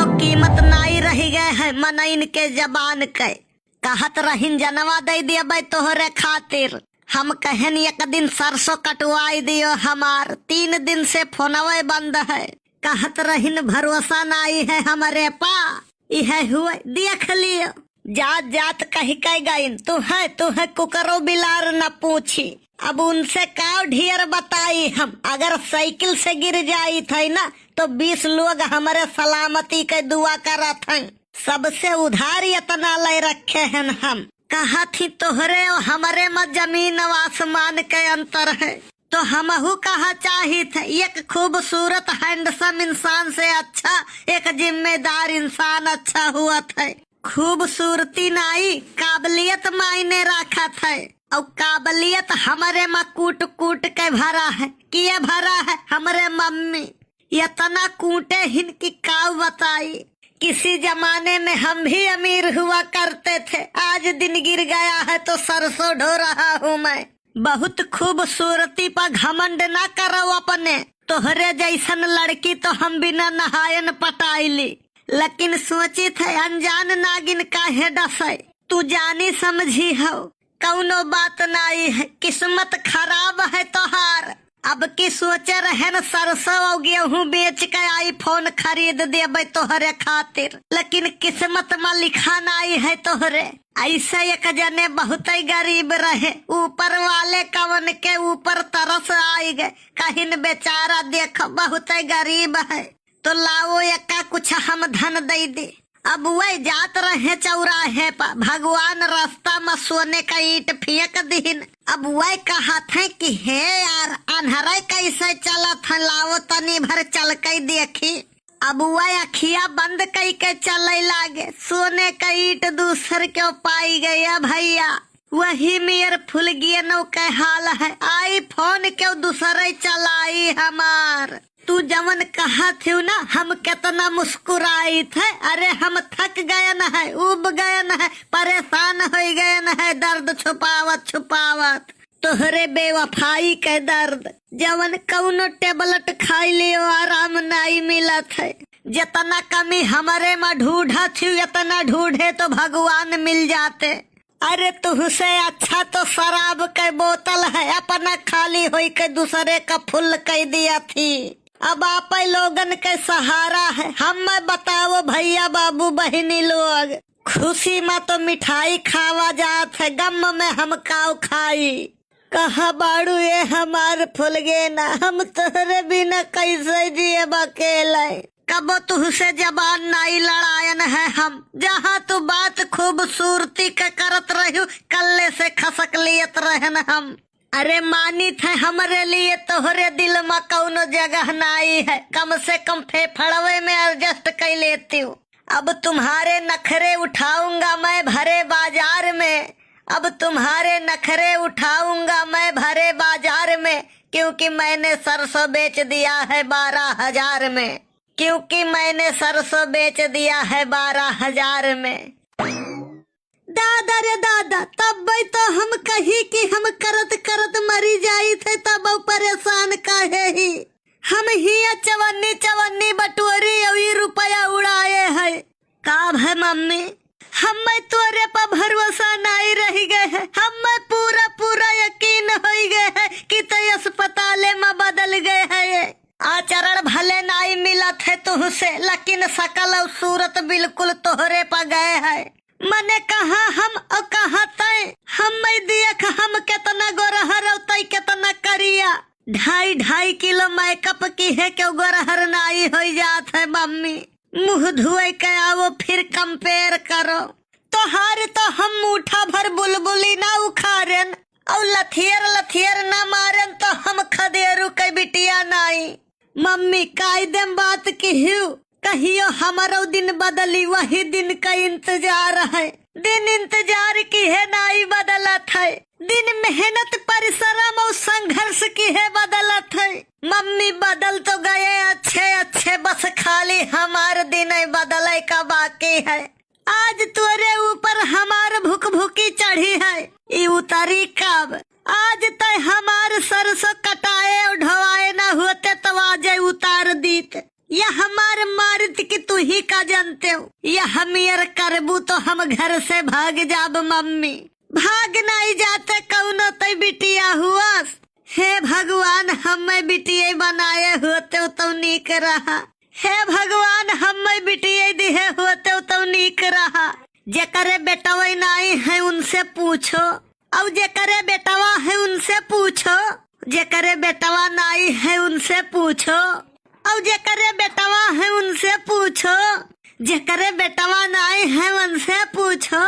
कौनो कीमत नाई रही गए है मन इनके जबान के। कहत रहीन जनवा दे दिया तोहरे खातिर, हम कहन एक दिन सरसों कटवाई दियो हमार, 3 दिन से फोनवे बंद है। कहत रहीन भरोसा नाई है हमारे पा, यह हुए देख लियो। जात जात कही कह गईन तू है कुकरो बिलार न पूछी। अब उनसे का ढेर बताई हम, अगर साइकिल से गिर जाई थे ना तो 20 लोग हमारे सलामती के दुआ करत हैं। सबसे उधार इतना ले रखे हैं हम। कहा थी तोहरे और हमारे में जमीन और आसमान के अंतर है, तो हमहू कहा चाही थे एक खूबसूरत हैंडसम इंसान से अच्छा एक जिम्मेदार इंसान अच्छा हुआ था। खूबसूरती नाई काबिलियत मायने रखा था, और काबिलियत हमारे माँ कूट कूट के भरा है। किए भरा है हमारे मम्मी, इतना कूटे हिन की काव बताई। किसी जमाने में हम भी अमीर हुआ करते थे, आज दिन गिर गया है तो सरसों ढो रहा हूँ मैं। बहुत खूबसूरती पर घमंड ना करो अपने, तोहरे जैसन लड़की तो हम बिना नहायन पटाईली। लेकिन सोची थे अनजान नागिन काहे डसे, तू जानी समझी हो कौनो बात नाई है, किस्मत खराब है तोहार। अब की सोचे रहे न सरसों और गेहूं बेच के आईफोन खरीद देबे तोहरे खातिर, लेकिन किस्मत में लिखा नाई है तोहरे। ऐसे एक जने बहुत ही गरीब रहे, ऊपर वाले कवन के ऊपर तरस आई गए, कहीं बेचारा देख बहुत ही गरीब है, तो लाओ एका कुछ हम धन दे दे। अब वह जात रहे चौराहे पर, भगवान रास्ता में सोने का ईंट फेंक दीन। अब वह कहा थे कि हे यार अनहरे कैसे चला था, लाओ तनी भर चल के देखी। अब वह अखिया बंद कई के चले लागे, सोने का ईंट दूसर क्यों पाई गया भैया। वही मेर फुल गियनों के हाल है, आईफोन क्यों दूसरे चलाई हमार। तू जवन कहा थी ना हम कितना मुस्कुराई थे, अरे हम थक गए न है, उब गए न है, परेशान हो गए न है, दर्द छुपावत छुपावत तोहरे बेवफाई के दर्द। जवन कौनो टेबलेट खाई लियो आराम नहीं मिलत है, जितना कमी हमारे में ढूंढा थी इतना ढूंढे तो भगवान मिल जाते। अरे तुझसे अच्छा तो शराब के बोतल है, अपना खाली होई के दूसरे का फुल कर दिया थी। अब आप लोगन के सहारा है, हम बताओ भैया बाबू बहनी लोग। खुशी में तो मिठाई खावा जात है, गम में हम काव खाई। कहा बाड़ू ये हमार फुल गे ना, हम तोहरे बिना कैसे जिए अकेले। कबो तुझसे जबान नहीं लड़ायन है हम, जहाँ तू बात खूबसूरती के करत रहू कल्ले से खसक लियत रहन हम। अरे मानी थे हमारे लिए तोहरे दिल में कौनो जगह नहीं है, कम से कम फेफड़वे में एडजस्ट कर लेती हूँ। अब तुम्हारे नखरे उठाऊंगा मैं भरे बाजार में, अब तुम्हारे नखरे उठाऊंगा मैं भरे बाजार में, क्योंकि मैंने सरसों बेच दिया है 12,000 में, क्योंकि मैंने सरसों बेच दिया है 12,000 में। दादा रे दादा, तब तो हम कही कि हम करत करत मरी जाई थे, तब परेशान काहे ही। हम ही चवन्नी चवन्नी बटोरी अवी रुपया उड़ाए है। का है मम्मी, हम तोरे पर भरोसा नहीं रह गए है, हम पूरा पूरा यकीन हो गए है कि तो अस्पताले में बदल गए है। आचरण भले नहीं मिला थे तुझसे, लेकिन शकल और सूरत बिल्कुल तोहरे पर गए है। मने कहा हम और कहा तय, हम देख हम कितना गोरहर तय कितना करिया। 2.5 किलो मेकअप की है क्यों गोरहर नाई हो जात है मम्मी। मुँह धुए के आओ फिर कंपेयर करो। तो हार तो हम मुठा भर बुलबुली ना उखाड़न और लथियर लथियर ना मारन तो हम खदेरू के बिटिया नाई। मम्मी कायदम बात की हूँ, कहियो हमारो दिन बदली वही दिन का इंतजार है। दिन इंतजार की है नाई बदलत है, दिन मेहनत परिश्रम और संघर्ष की है बदलत है। मम्मी बदल तो गए अच्छे अच्छे, बस खाली हमारे दिन बदले का बाकी है। आज तोरे ऊपर हमार भूख भूखी चढ़ी है, ये उतरी कब। आज तय हमार सरसों कटाए और ढवाए न होते तो आज उतार दीत, या हमारे मारित की तू ही का जानते हो, यह मेयर करबू तो हम घर से भाग जाब मम्मी। भाग नहीं जाते कौनो तय बिटिया हुआ। हे भगवान हमें बिटिया बनाए होते तो नीक रहा। हे भगवान हमें बिटिया दिए होते तो नीक रहा। जेकरे बेटवा नहीं है उनसे पूछो, और जेकरे बेटवा है उनसे पूछो। जेकरे बेटवा नहीं है उनसे पूछो, और जेकरे बेटवा है उनसे पूछो। जेकरे बेटवा नहीं है उनसे पूछो।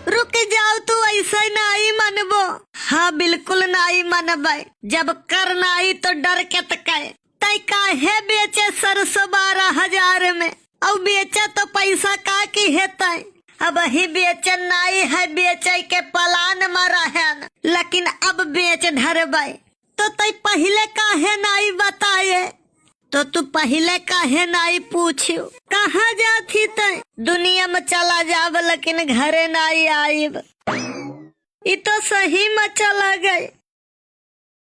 रुक जाओ तू ऐसा नहीं मनबो। हाँ बिल्कुल नहीं मनबे। जब कर नहीं तो डर के तय तय काहे बेचे सरसों 12,000 में, और बेचे तो पैसा का की हेतै। अब ही बेचन नहीं है, बेचे के पलान मरा है, लेकिन अब बेच धरबे तो तय पहले काहे नहीं बताए। तो तू पहले काहे नहीं पूछियो। कहाँ जाती तय? दुनिया में चला जाब लेकिन घरे नहीं आईब। ये तो सही में चला गए।